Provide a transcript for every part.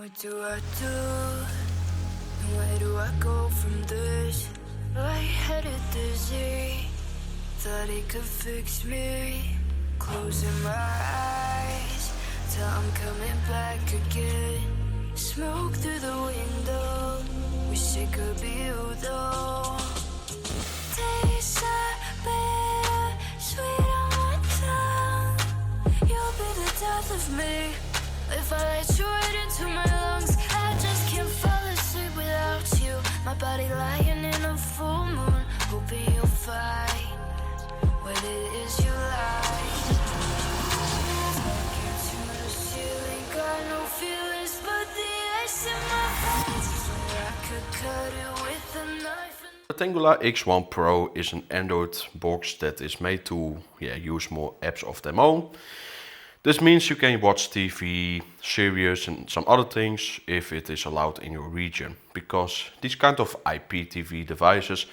What do I do? And where do I go from this? Lightheaded dizzy, thought it could fix me. Closing my eyes till I'm coming back again. Smoke through the window, wish it could be you though. Tastes are bitter, sweet on my tongue. You'll be the death of me if I let you right into my lungs. I just can't fall asleep without you. My body lying in a full moon, hoping you'll find what it is you like. Talking to the ceiling, got no feelings but the ice in my veins. So I could cut it with a knife. The Tangguala X1 Pro is an Android box that is made to use more apps of their own. This means you can watch TV, series and some other things if it is allowed in your region, because these kind of IPTV devices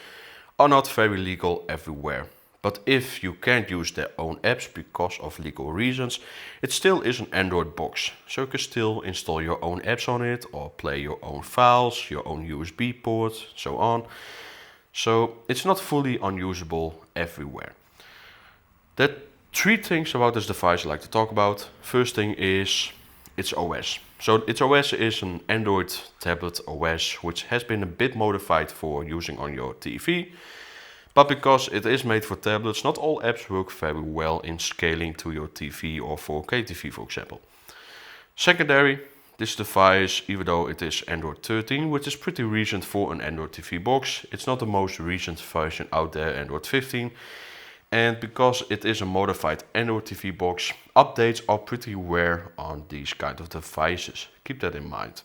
are not very legal everywhere. But if you can't use their own apps because of legal reasons, it still is an Android box. So you can still install your own apps on it or play your own files, your own USB port, so on. So it's not fully unusable everywhere. There are three things about this device I like to talk about. First thing is its OS. So its OS is an Android tablet OS, which has been a bit modified for using on your TV. But because it is made for tablets, not all apps work very well in scaling to your TV or 4K TV, for example. Secondary, this device, even though it is Android 13, which is pretty recent for an Android TV box, it's not the most recent version out there, Android 15. And because it is a modified Android TV box, updates are pretty rare on these kind of devices. Keep that in mind.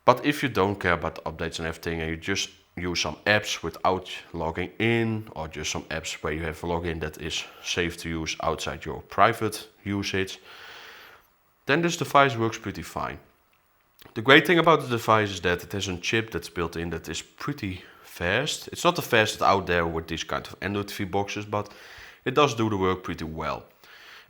But if you don't care about the updates and everything, and you just use some apps without logging in, or just some apps where you have a login that is safe to use outside your private usage, then this device works pretty fine. The great thing about the device is that it has a chip that's built in that is pretty fast. It's not the fastest out there with these kind of Android TV boxes, but it does do the work pretty well.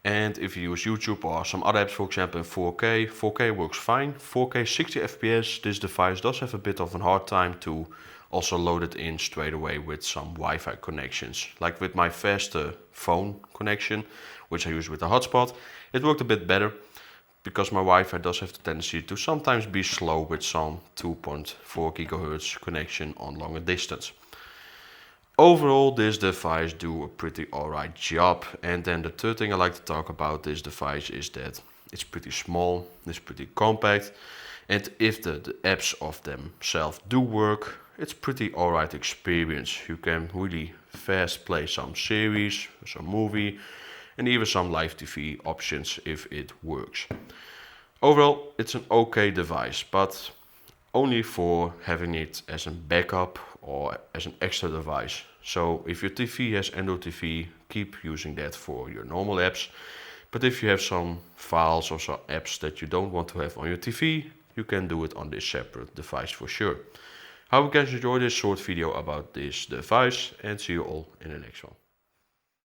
And if you use YouTube or some other apps, for example in 4K, 4K works fine. 4K 60 FPS, this device does have a bit of a hard time to also load it in straight away with some Wi-Fi connections. Like with my faster phone connection, which I use with the hotspot, it worked a bit better, because my Wi-Fi does have the tendency to sometimes be slow with some 2.4 GHz connection on longer distance. Overall, this device do a pretty alright job. And then the third thing I like to talk about this device is that it's pretty small, it's pretty compact, and if the apps of themselves do work, it's pretty alright experience. You can really fast play some series, some movie, and even some live TV options if it works. Overall, it's an okay device, but only for having it as a backup or as an extra device. So if your TV has Android TV, keep using that for your normal apps. But if you have some files or some apps that you don't want to have on your TV, you can do it on this separate device for sure. I hope you guys enjoyed this short video about this device, and see you all in the next one.